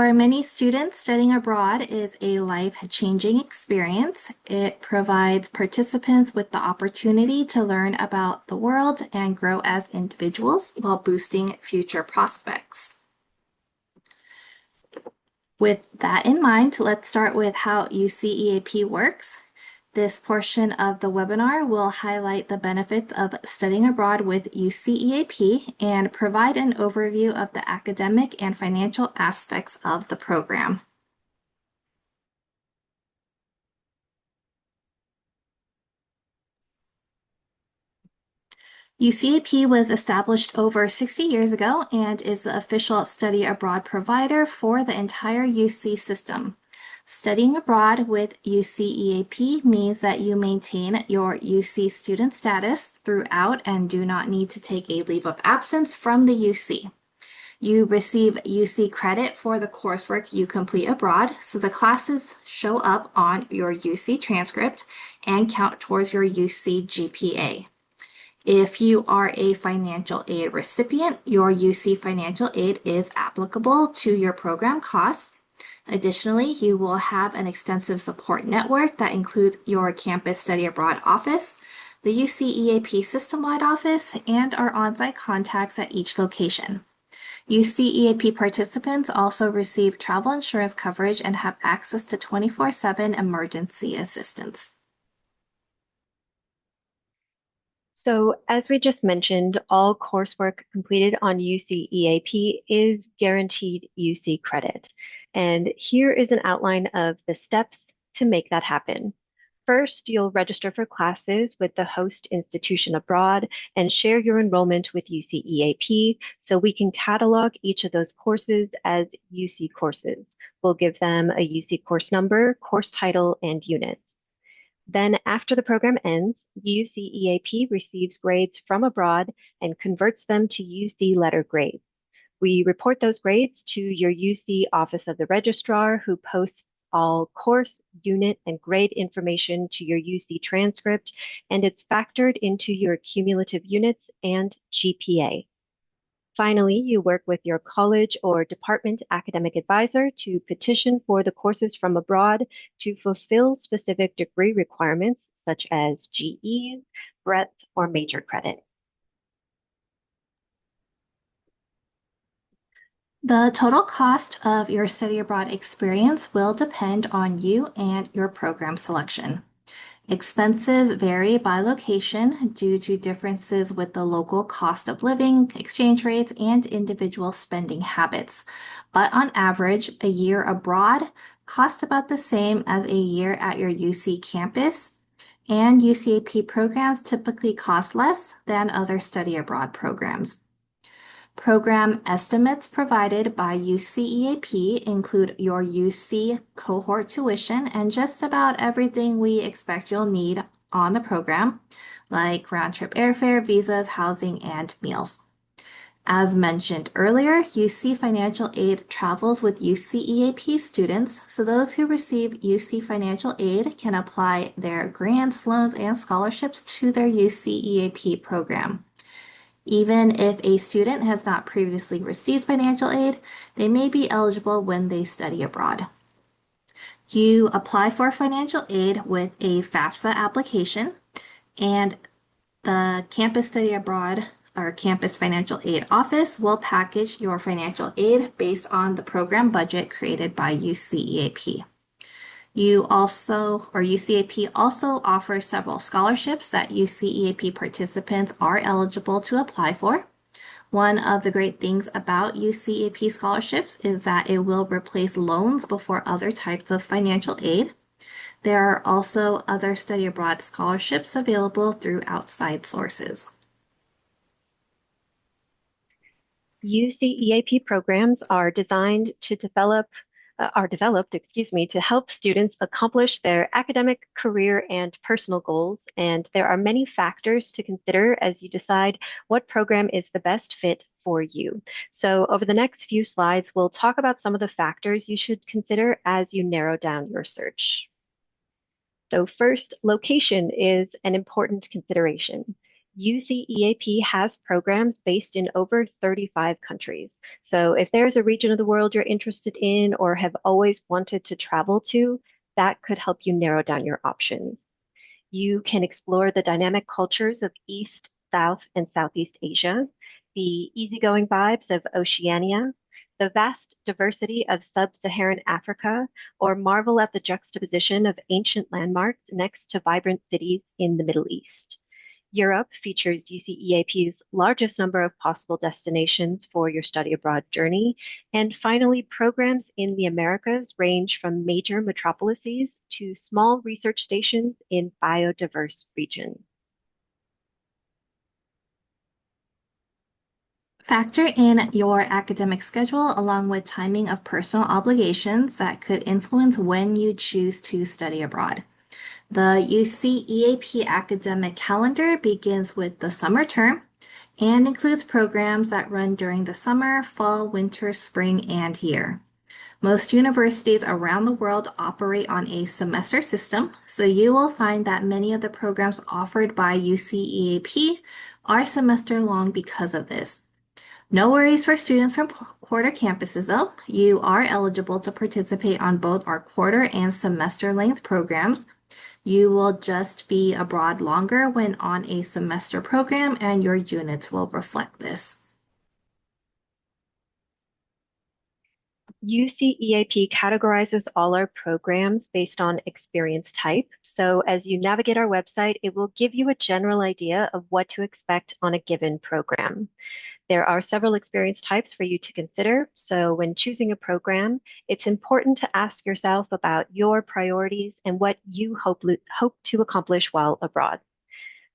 For many students, studying abroad is a life-changing experience. It provides participants with the opportunity to learn about the world and grow as individuals while boosting future prospects. With that in mind, let's start with how UCEAP works. This portion of the webinar will highlight the benefits of studying abroad with UCEAP and provide an overview of the academic and financial aspects of the program. UCEAP was established over 60 years ago and is the official study abroad provider for the entire UC system. Studying abroad with UCEAP means that you maintain your UC student status throughout and do not need to take a leave of absence from the UC. You receive UC credit for the coursework you complete abroad, so the classes show up on your UC transcript and count towards your UC GPA. If you are a financial aid recipient, your UC financial aid is applicable to your program costs. Additionally, you will have an extensive support network that includes your campus study abroad office, the UCEAP system-wide office, and our on-site contacts at each location. UCEAP participants also receive travel insurance coverage and have access to 24/7 emergency assistance. So as we just mentioned, all coursework completed on UCEAP is guaranteed UC credit. And here is an outline of the steps to make that happen. First, you'll register for classes with the host institution abroad and share your enrollment with UCEAP so we can catalog each of those courses as UC courses. We'll give them a UC course number, course title, and units. Then after the program ends, UCEAP receives grades from abroad and converts them to UC letter grades. We report those grades to your UC Office of the Registrar, who posts all course, unit, and grade information to your UC transcript, and it's factored into your cumulative units and GPA. Finally, you work with your college or department academic advisor to petition for the courses from abroad to fulfill specific degree requirements such as GEs, breadth, or major credit. The total cost of your study abroad experience will depend on you and your program selection. Expenses vary by location due to differences with the local cost of living, exchange rates, and individual spending habits. But on average, a year abroad costs about the same as a year at your UC campus, and UCAP programs typically cost less than other study abroad programs. Program estimates provided by UCEAP include your UC cohort tuition and just about everything we expect you'll need on the program, like round-trip airfare, visas, housing, and meals. As mentioned earlier, UC financial aid travels with UCEAP students, so those who receive UC financial aid can apply their grants, loans, and scholarships to their UCEAP program. Even if a student has not previously received financial aid, they may be eligible when they study abroad. You apply for financial aid with a FAFSA application, and the Campus Study Abroad or Campus Financial Aid Office will package your financial aid based on the program budget created by UCEAP. UCEAP also offers several scholarships that UCEAP participants are eligible to apply for. One of the great things about UCEAP scholarships is that it will replace loans before other types of financial aid. There are also other study abroad scholarships available through outside sources. UCEAP programs are designed to developed to help students accomplish their academic, career, and personal goals. And there are many factors to consider as you decide what program is the best fit for you. So over the next few slides, we'll talk about some of the factors you should consider as you narrow down your search. So first, location is an important consideration. UCEAP has programs based in over 35 countries. So if there's a region of the world you're interested in or have always wanted to travel to, that could help you narrow down your options. You can explore the dynamic cultures of East, South, and Southeast Asia, the easygoing vibes of Oceania, the vast diversity of sub-Saharan Africa, or marvel at the juxtaposition of ancient landmarks next to vibrant cities in the Middle East. Europe features UCEAP's largest number of possible destinations for your study abroad journey. And finally, programs in the Americas range from major metropolises to small research stations in biodiverse regions. Factor in your academic schedule along with timing of personal obligations that could influence when you choose to study abroad. The UCEAP academic calendar begins with the summer term and includes programs that run during the summer, fall, winter, spring, and year. Most universities around the world operate on a semester system, so you will find that many of the programs offered by UCEAP are semester long because of this. No worries for students from quarter campuses, though. You are eligible to participate on both our quarter and semester length programs. You will just be abroad longer when on a semester program, and your units will reflect this. UCEAP categorizes all our programs based on experience type. So as you navigate our website, it will give you a general idea of what to expect on a given program. There are several experience types for you to consider. So when choosing a program, it's important to ask yourself about your priorities and what you hope to accomplish while abroad.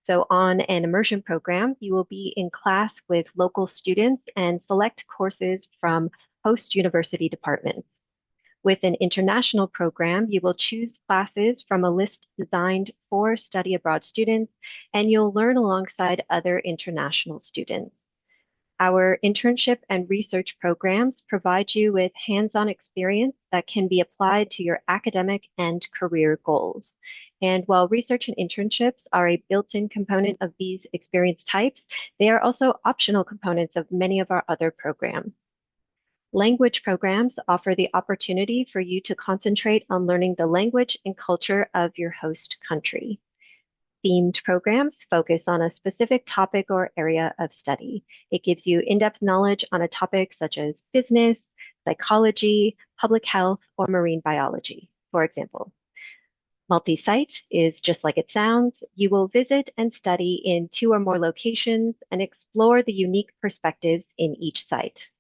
So on an immersion program, you will be in class with local students and select courses from host university departments. With an international program, you will choose classes from a list designed for study abroad students, and you'll learn alongside other international students. Our internship and research programs provide you with hands-on experience that can be applied to your academic and career goals. And while research and internships are a built-in component of these experience types, they are also optional components of many of our other programs. Language programs offer the opportunity for you to concentrate on learning the language and culture of your host country. Themed programs focus on a specific topic or area of study. It gives you in-depth knowledge on a topic such as business, psychology, public health, or marine biology, for example. Multi-site is just like it sounds. You will visit and study in 2 or more locations and explore the unique perspectives in each site.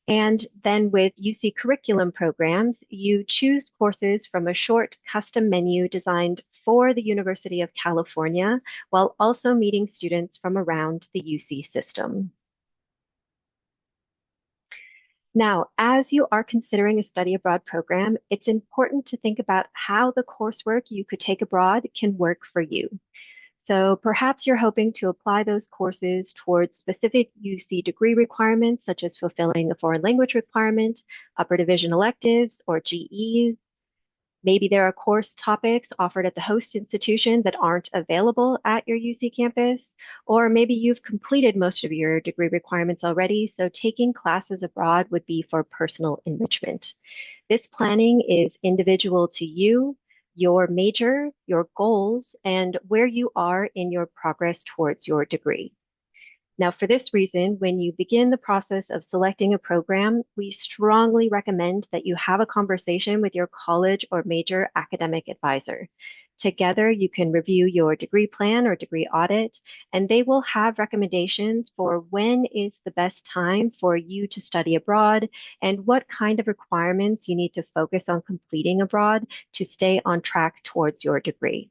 And then with UC curriculum programs, you choose courses from a short custom menu designed for the University of California, while also meeting students from around the UC system. Now, as you are considering a study abroad program, it's important to think about how the coursework you could take abroad can work for you. So perhaps you're hoping to apply those courses towards specific UC degree requirements, such as fulfilling a foreign language requirement, upper division electives, or GEs. Maybe there are course topics offered at the host institution that aren't available at your UC campus, or maybe you've completed most of your degree requirements already, so taking classes abroad would be for personal enrichment. This planning is individual to you, your major, your goals, and where you are in your progress towards your degree. Now, for this reason, when you begin the process of selecting a program, we strongly recommend that you have a conversation with your college or major academic advisor. Together, you can review your degree plan or degree audit, and they will have recommendations for when is the best time for you to study abroad and what kind of requirements you need to focus on completing abroad to stay on track towards your degree.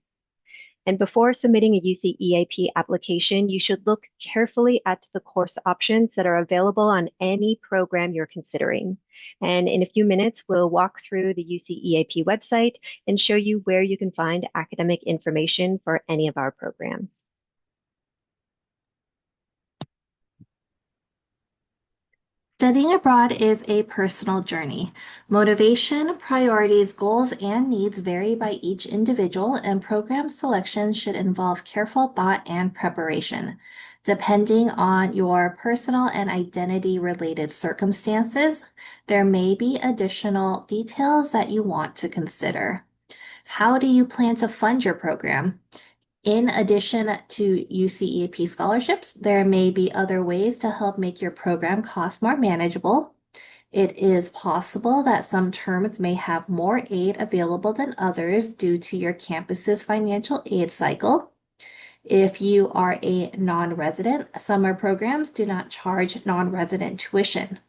And before submitting a UCEAP application, you should look carefully at the course options that are available on any program you're considering. And in a few minutes, we'll walk through the UCEAP website and show you where you can find academic information for any of our programs. Studying abroad is a personal journey. Motivation, priorities, goals, and needs vary by each individual, and program selection should involve careful thought and preparation. Depending on your personal and identity related circumstances, there may be additional details that you want to consider. How do you plan to fund your program? In addition to UCEAP scholarships, there may be other ways to help make your program cost more manageable. It is possible that some terms may have more aid available than others due to your campus's financial aid cycle. If you are a non-resident, summer programs do not charge non-resident tuition.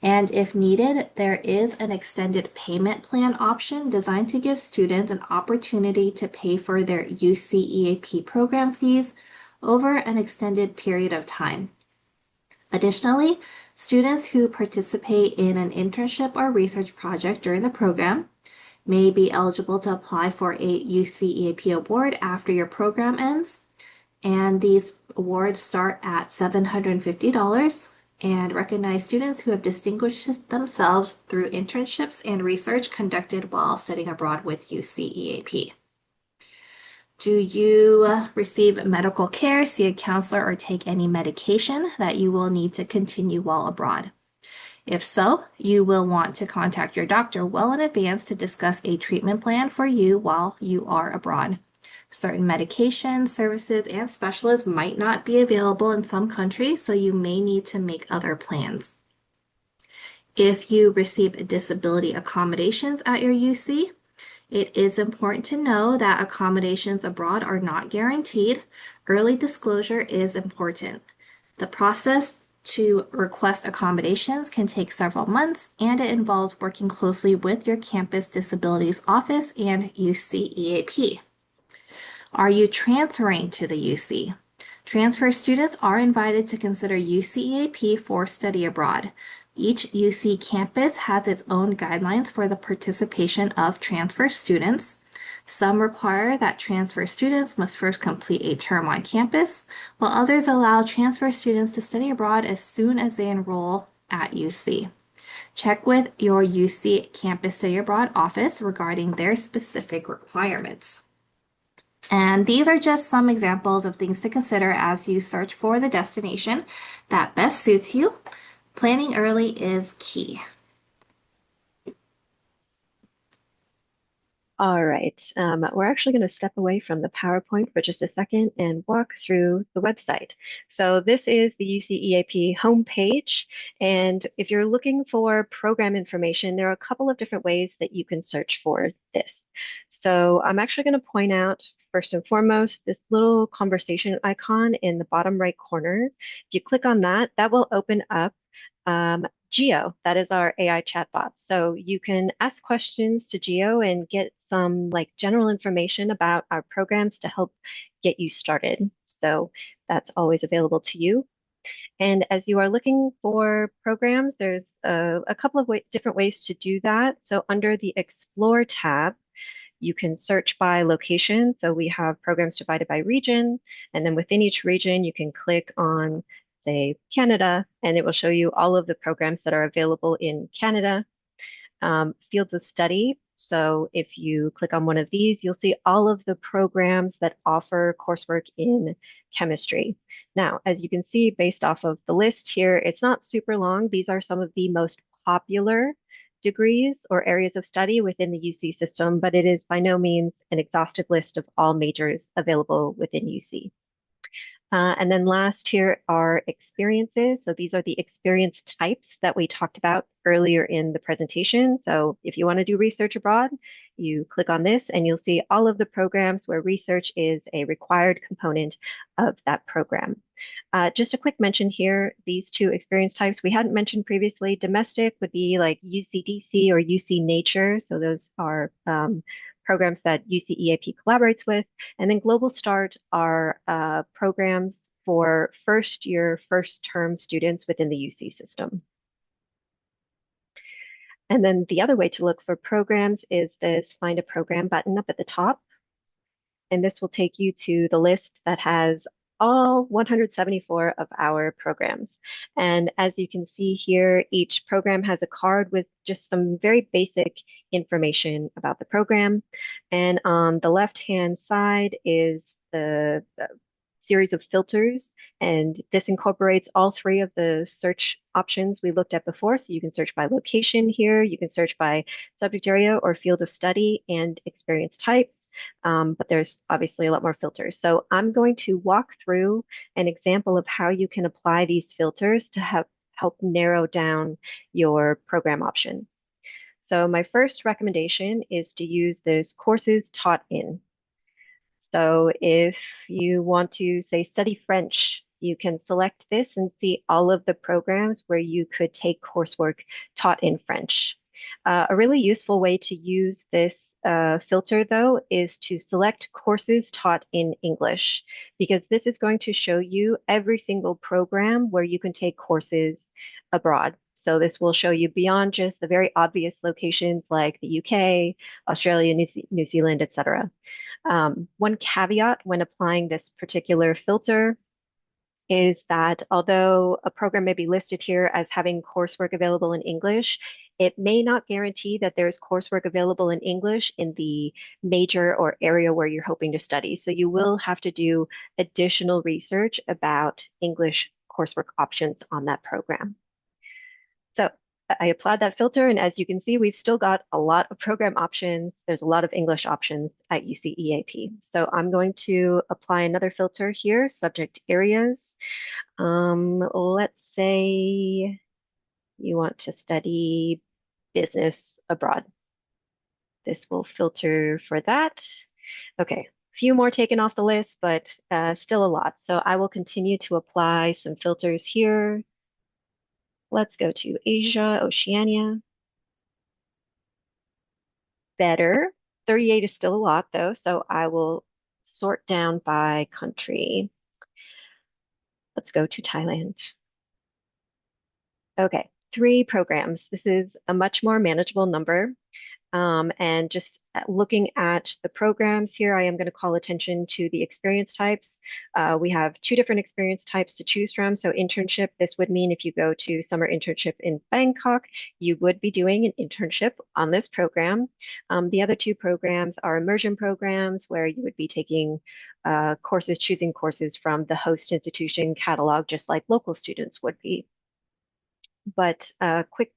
And if needed, there is an extended payment plan option designed to give students an opportunity to pay for their UCEAP program fees over an extended period of time. Additionally, students who participate in an internship or research project during the program may be eligible to apply for a UCEAP award after your program ends. And these awards start at $750 and recognize students who have distinguished themselves through internships and research conducted while studying abroad with UCEAP. Do you receive medical care, see a counselor, or take any medication that you will need to continue while abroad? If so, you will want to contact your doctor well in advance to discuss a treatment plan for you while you are abroad. Certain medications, services, and specialists might not be available in some countries, so you may need to make other plans. If you receive disability accommodations at your UC, it is important to know that accommodations abroad are not guaranteed. Early disclosure is important. The process to request accommodations can take several months, and it involves working closely with your campus disabilities office and UCEAP. Are you transferring to the UC? Transfer students are invited to consider UCEAP for study abroad. Each UC campus has its own guidelines for the participation of transfer students. Some require that transfer students must first complete a term on campus, while others allow transfer students to study abroad as soon as they enroll at UC. Check with your UC Campus Study Abroad office regarding their specific requirements. And these are just some examples of things to consider as you search for the destination that best suits you. Planning early is key. All right, we're actually going to step away from the PowerPoint for just a second and walk through the website. So this is the UCEAP homepage, and if you're looking for program information, there are a couple of different ways that you can search for this. So I'm actually going to point out first and foremost this little conversation icon in the bottom right corner. If you click on that, that will open up Geo, that is our AI chatbot. So you can ask questions to Geo and get some like general information about our programs to help get you started. So that's always available to you. And as you are looking for programs, there's a couple of different ways to do that. So under the Explore tab, you can search by location. So we have programs divided by region, and then within each region, you can click on, say, Canada, and it will show you all of the programs that are available in Canada. Fields of study. So if you click on one of these, you'll see all of the programs that offer coursework in chemistry. Now, as you can see, based off of the list here, it's not super long. These are some of the most popular degrees or areas of study within the UC system, but it is by no means an exhaustive list of all majors available within UC. And then last here are experiences. So these are the experience types that we talked about earlier in the presentation. So if you want to do research abroad, you click on this and you'll see all of the programs where research is a required component of that program. Just a quick mention here, these two experience types we hadn't mentioned previously. Domestic would be like UCDC or UC Nature. So those are programs that UCEAP collaborates with. And then Global Start are programs for first year, first term students within the UC system. And then the other way to look for programs is this Find a Program button up at the top. And this will take you to the list that has all 174 of our programs. And as you can see here, each program has a card with just some very basic information about the program. And on the left-hand side is the series of filters, and this incorporates all three of the search options we looked at before. So you can search by location here, you can search by subject area or field of study and experience type. But there's obviously a lot more filters. So I'm going to walk through an example of how you can apply these filters to help narrow down your program option. So my first recommendation is to use this courses taught in. So if you want to say study French, you can select this and see all of the programs where you could take coursework taught in French. A really useful way to use this filter, though, is to select courses taught in English, because this is going to show you every single program where you can take courses abroad. So this will show you beyond just the very obvious locations like the UK, Australia, New Zealand, etc. One caveat when applying this particular filter is that although a program may be listed here as having coursework available in English, it may not guarantee that there's coursework available in English in the major or area where you're hoping to study. So you will have to do additional research about English coursework options on that program. So I applied that filter, and as you can see, we've still got a lot of program options. There's a lot of English options at UCEAP. So I'm going to apply another filter here, subject areas. Let's say you want to study business abroad. This will filter for that. Okay, a few more taken off the list, but still a lot. So I will continue to apply some filters here. Let's go to Asia, Oceania. Better. 38 is still a lot though, so I will sort down by country. Let's go to Thailand. Okay, 3 programs. This is a much more manageable number. And just looking at the programs here, I am going to call attention to the experience types. We have 2 different experience types to choose from. So internship, this would mean if you go to summer internship in Bangkok, you would be doing an internship on this program. The other 2 programs are immersion programs where you would be taking choosing courses from the host institution catalog, just like local students would be. But quick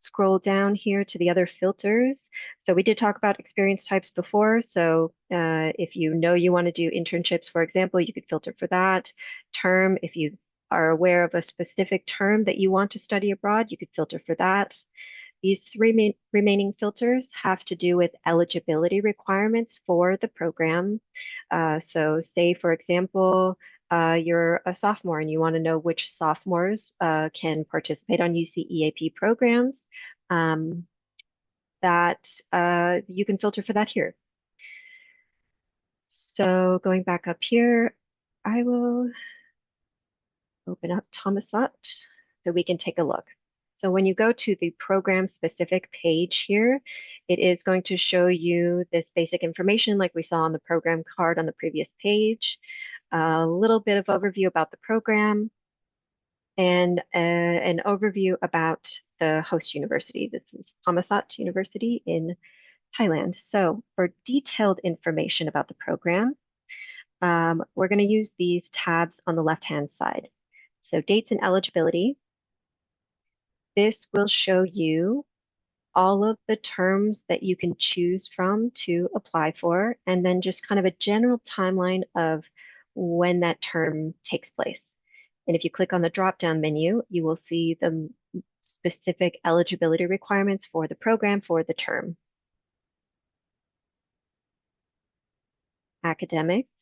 scroll down here to the other filters. So we did talk about experience types before. So if you know you want to do internships, for example, you could filter for that. Term, if you are aware of a specific term that you want to study abroad, you could filter for that. These 3 remaining filters have to do with eligibility requirements for the program. So say, for example, you're a sophomore and you want to know which sophomores can participate on UCEAP programs, that you can filter for that here. So going back up here, I will open up Thomasat so we can take a look. So when you go to the program specific page here, it is going to show you this basic information like we saw on the program card on the previous page, a little bit of overview about the program, and an overview about the host university. This is Thomasat University in Thailand. So for detailed information about the program, we're going to use these tabs on the left-hand side. So dates and eligibility. This will show you all of the terms that you can choose from to apply for, and then just kind of a general timeline of when that term takes place. And if you click on the drop-down menu, you will see the specific eligibility requirements for the program for the term. Academics.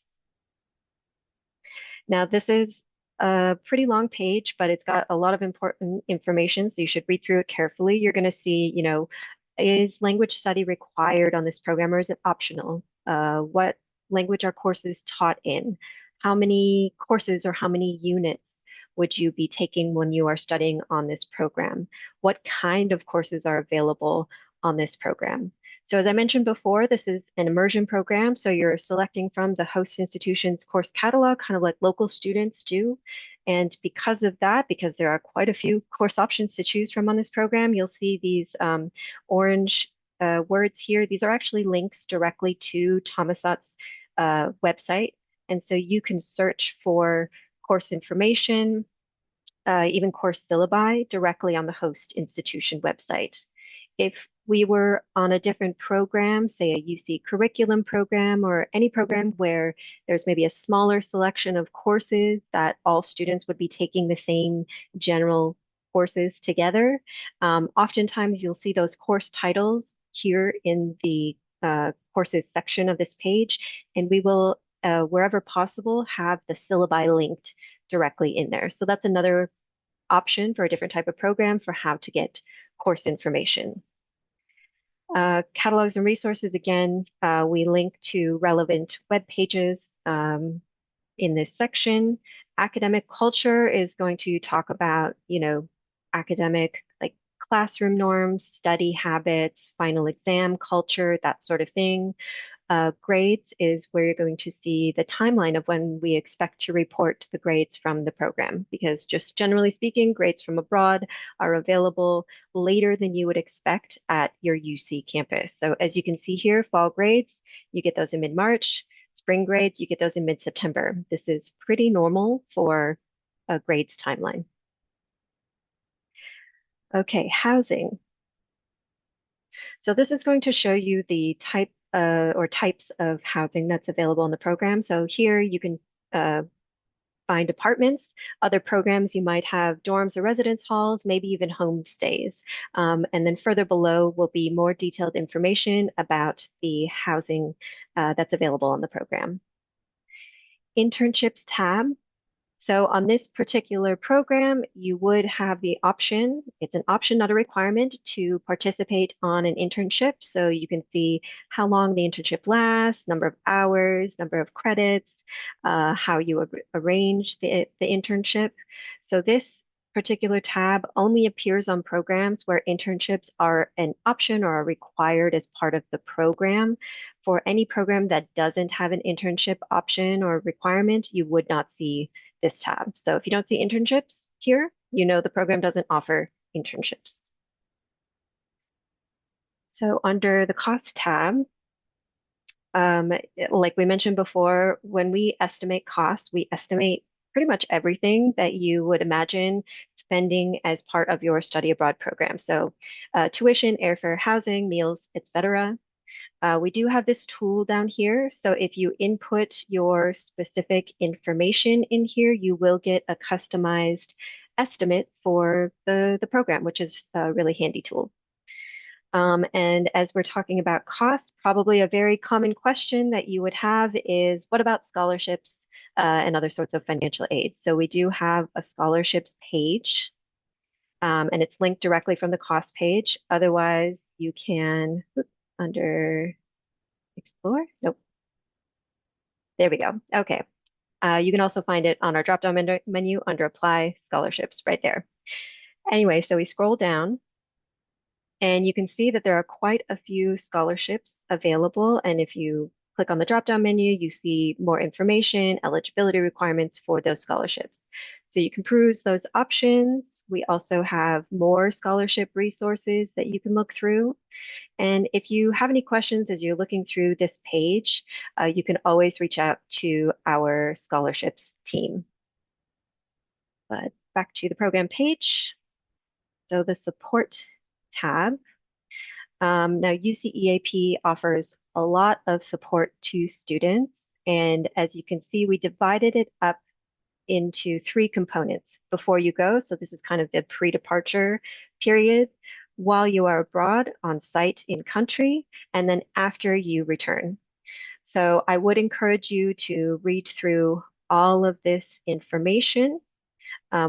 Now, this is a pretty long page, but it's got a lot of important information, so you should read through it carefully. You're going to see, is language study required on this program or is it optional? What language are courses taught in? How many courses or how many units would you be taking when you are studying on this program? What kind of courses are available on this program? So as I mentioned before, this is an immersion program. So you're selecting from the host institution's course catalog, kind of like local students do. And because of that, because there are quite a few course options to choose from on this program, you'll see these orange words here. These are actually links directly to Thomasat's website. And so you can search for course information, even course syllabi directly on the host institution website. If we were on a different program, say a UC curriculum program or any program where there's maybe a smaller selection of courses that all students would be taking the same general courses together, oftentimes you'll see those course titles here in the courses section of this page, and we will, wherever possible, have the syllabi linked directly in there. So that's another option for a different type of program for how to get course information. Catalogs and resources, again, we link to relevant web pages in this section. Academic culture is going to talk about, academic like classroom norms, study habits, final exam culture, that sort of thing. Grades is where you're going to see the timeline of when we expect to report the grades from the program, because just generally speaking, grades from abroad are available later than you would expect at your UC campus. So as you can see here, fall grades, you get those in mid-March. Spring grades, you get those in mid-September. This is pretty normal for a grades timeline. Okay, housing. So this is going to show you the type or types of housing that's available in the program. So here you can uh, find apartments. Other programs, you might have dorms or residence halls, maybe even homestays. And then further below will be more detailed information about the housing that's available on the program. Internships tab. So on this particular program, you would have the option, it's an option, not a requirement, to participate on an internship. So you can see how long the internship lasts, number of hours, number of credits, how you arrange the internship. So this particular tab only appears on programs where internships are an option or are required as part of the program. For any program that doesn't have an internship option or requirement, you would not see this tab. So if you don't see internships here, you know the program doesn't offer internships. So under the cost tab, like we mentioned before, when we estimate costs, we estimate pretty much everything that you would imagine spending as part of your study abroad program. So tuition, airfare, housing, meals, etc. We do have this tool down here. So if you input your specific information in here, you will get a customized estimate for the program, which is a really handy tool. And as we're talking about costs, probably a very common question that you would have is, what about scholarships and other sorts of financial aid? So we do have a scholarships page, and it's linked directly from the cost page. Otherwise, you can, under Explore? Nope. There we go. Okay. You can also find it on our drop-down menu under Apply Scholarships right there. Anyway, so we scroll down and you can see that there are quite a few scholarships available. And if you click on the drop-down menu, you see more information, eligibility requirements for those scholarships. So you can peruse those options. We also have more scholarship resources that you can look through. And if you have any questions as you're looking through this page, you can always reach out to our scholarships team. But back to the program page. So the support tab. Now UCEAP offers a lot of support to students. And as you can see, we divided it up into three components before you go. So this is kind of the pre-departure period, while you are abroad, on site in country, and then after you return. So I would encourage you to read through all of this information.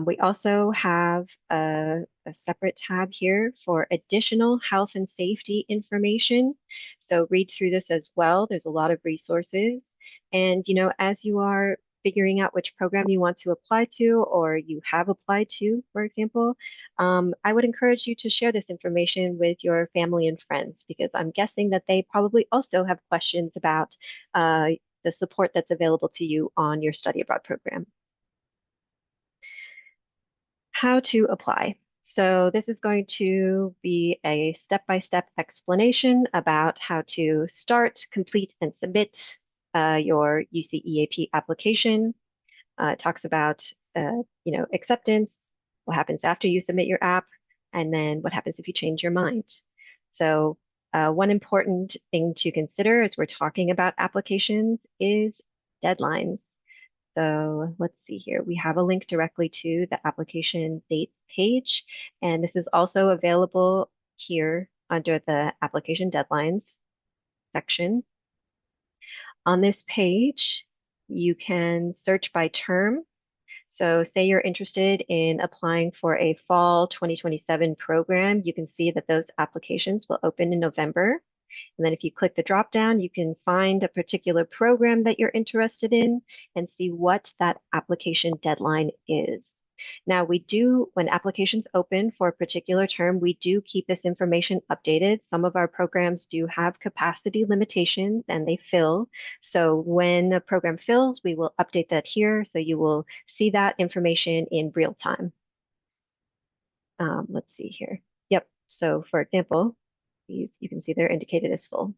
We also have a separate tab here for additional health and safety information. So read through this as well. There's a lot of resources. And, as you are figuring out which program you want to apply to or you have applied to, for example, I would encourage you to share this information with your family and friends because I'm guessing that they probably also have questions about the support that's available to you on your study abroad program. How to apply. So this is going to be a step-by-step explanation about how to start, complete, and submit your UCEAP application. It talks about, acceptance, what happens after you submit your app, and then what happens if you change your mind. So one important thing to consider as we're talking about applications is deadlines. So let's see here. We have a link directly to the application dates page, and this is also available here under the application deadlines section. On this page, you can search by term. So say you're interested in applying for a fall 2027 program, you can see that those applications will open in November. And then if you click the drop down, you can find a particular program that you're interested in and see what that application deadline is. Now we do, when applications open for a particular term, we do keep this information updated. Some of our programs do have capacity limitations and they fill. So when a program fills, we will update that here. So you will see that information in real time. Let's see here. Yep. So for example, these you can see they're indicated as full.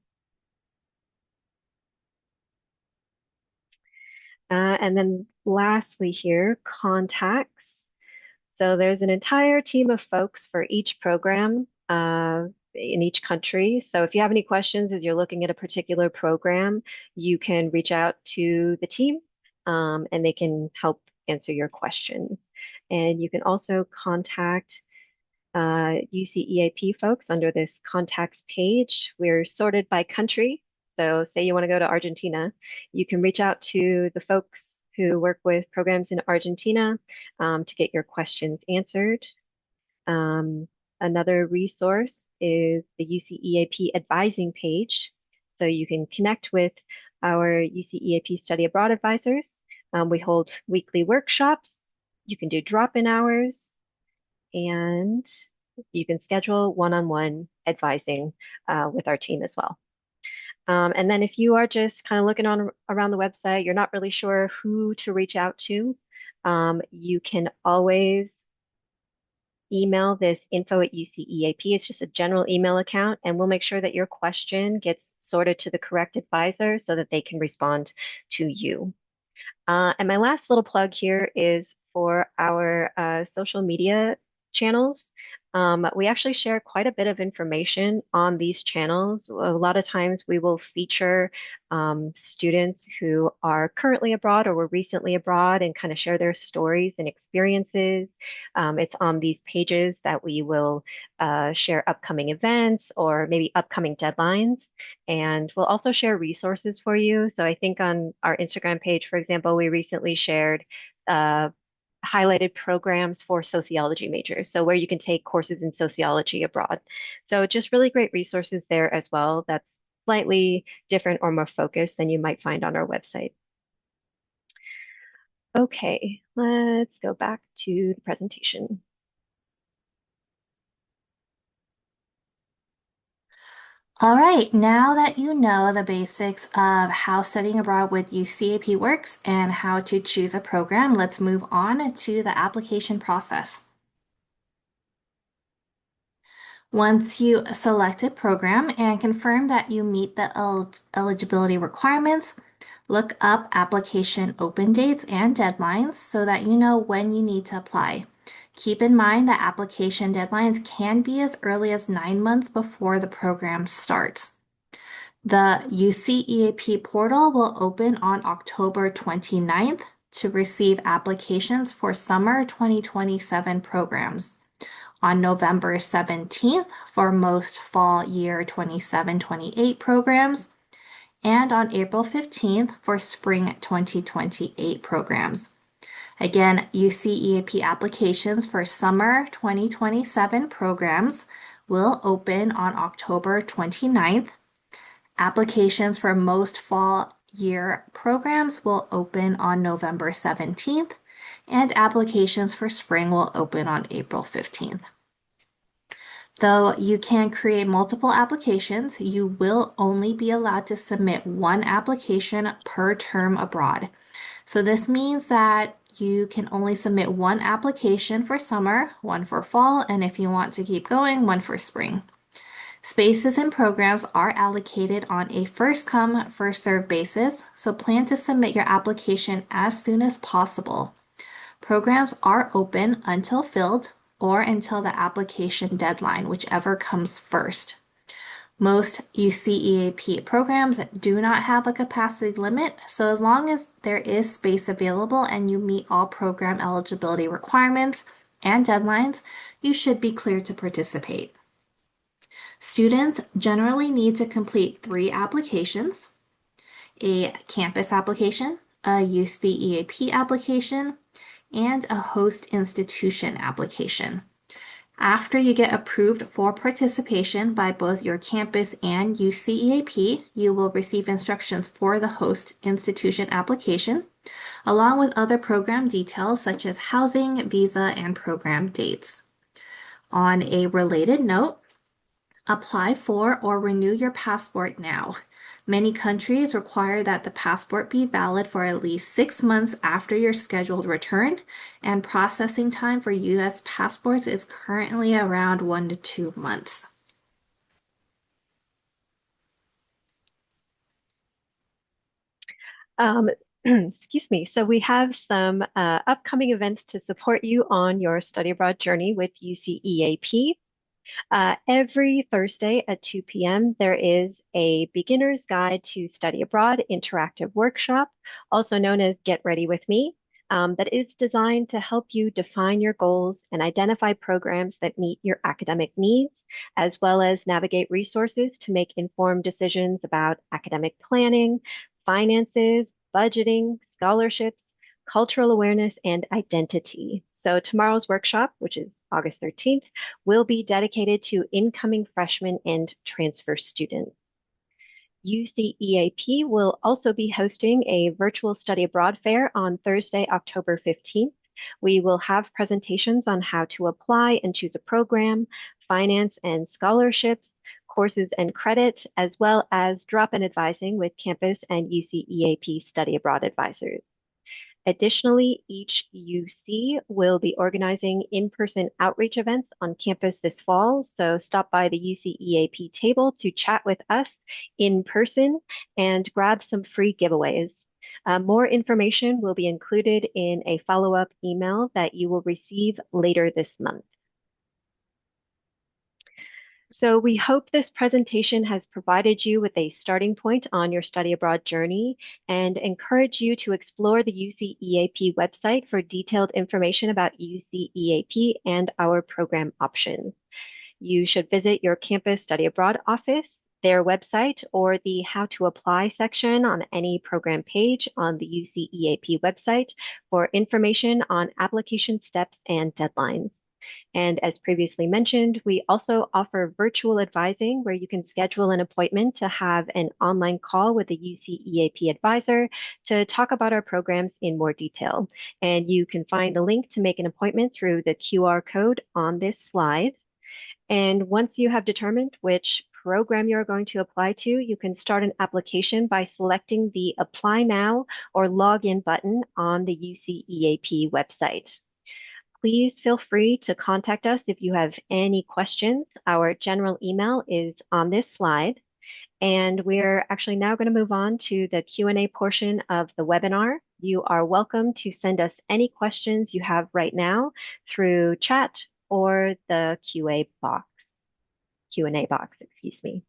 And then lastly here, contacts. So there's an entire team of folks for each program in each country. So if you have any questions as you're looking at a particular program, you can reach out to the team and they can help answer your questions. And you can also contact UCEAP folks under this contacts page. We're sorted by country. So say you want to go to Argentina, you can reach out to the folks who work with programs in Argentina to get your questions answered. Another resource is the UCEAP advising page. So you can connect with our UCEAP study abroad advisors. We hold weekly workshops. You can do drop-in hours and you can schedule one-on-one advising with our team as well. And then if you are just kind of looking around the website, you're not really sure who to reach out to, you can always email this info@UCEAP. It's just a general email account, and we'll make sure that your question gets sorted to the correct advisor so that they can respond to you. And my last little plug here is for our social media channels. We actually share quite a bit of information on these channels. A lot of times we will feature students who are currently abroad or were recently abroad and kind of share their stories and experiences. It's on these pages that we will share upcoming events or maybe upcoming deadlines. And we'll also share resources for you. So I think on our Instagram page, for example, we recently shared highlighted programs for sociology majors, so where you can take courses in sociology abroad. So just really great resources there as well. That's slightly different or more focused than you might find on our website. Okay, let's go back to the presentation. All right, now that you know the basics of how studying abroad with UCAP works and how to choose a program, let's move on to the application process. Once you select a program and confirm that you meet the eligibility requirements, look up application open dates and deadlines so that you know when you need to apply. Keep in mind that application deadlines can be as early as 9 months before the program starts. The UCEAP portal will open on October 29th to receive applications for summer 2027 programs, on November 17th for most fall year 27-28 programs, and on April 15th for spring 2028 programs. Again, UCEAP applications for summer 2027 programs will open on October 29th. Applications for most fall year programs will open on November 17th, and applications for spring will open on April 15th. Though you can create multiple applications, you will only be allowed to submit one application per term abroad. So this means that you can only submit one application for summer, one for fall, and if you want to keep going, one for spring. Spaces and programs are allocated on a first come, first served basis, so plan to submit your application as soon as possible. Programs are open until filled or until the application deadline, whichever comes first. Most UCEAP programs do not have a capacity limit, so as long as there is space available and you meet all program eligibility requirements and deadlines, you should be cleared to participate. Students generally need to complete 3 applications: a campus application, a UCEAP application, and a host institution application. After you get approved for participation by both your campus and UCEAP, you will receive instructions for the host institution application, along with other program details such as housing, visa, and program dates. On a related note, apply for or renew your passport now. Many countries require that the passport be valid for at least 6 months after your scheduled return, and processing time for U.S. passports is currently around 1 to 2 months. Excuse me. So we have some upcoming events to support you on your study abroad journey with UCEAP. Every Thursday at 2 p.m., there is a beginner's guide to study abroad interactive workshop, also known as Get Ready with Me, that is designed to help you define your goals and identify programs that meet your academic needs, as well as navigate resources to make informed decisions about academic planning, finances, budgeting, scholarships, cultural awareness, and identity. So tomorrow's workshop, which is August 13th, will be dedicated to incoming freshmen and transfer students. UCEAP will also be hosting a virtual study abroad fair on Thursday, October 15th. We will have presentations on how to apply and choose a program, finance and scholarships, courses and credit, as well as drop-in advising with campus and UCEAP study abroad advisors. Additionally, each UC will be organizing in-person outreach events on campus this fall, so stop by the UCEAP table to chat with us in person and grab some free giveaways. More information will be included in a follow-up email that you will receive later this month. So we hope this presentation has provided you with a starting point on your study abroad journey and encourage you to explore the UCEAP website for detailed information about UCEAP and our program options. You should visit your campus study abroad office, their website, or the How to Apply section on any program page on the UCEAP website for information on application steps and deadlines. And as previously mentioned, we also offer virtual advising where you can schedule an appointment to have an online call with a UCEAP advisor to talk about our programs in more detail. And you can find the link to make an appointment through the QR code on this slide. And once you have determined which program you're going to apply to, you can start an application by selecting the Apply Now or Login button on the UCEAP website. Please feel free to contact us if you have any questions. Our general email is on this slide. And we're actually now going to move on to the Q&A portion of the webinar. You are welcome to send us any questions you have right now through chat or the Q&A box, excuse me.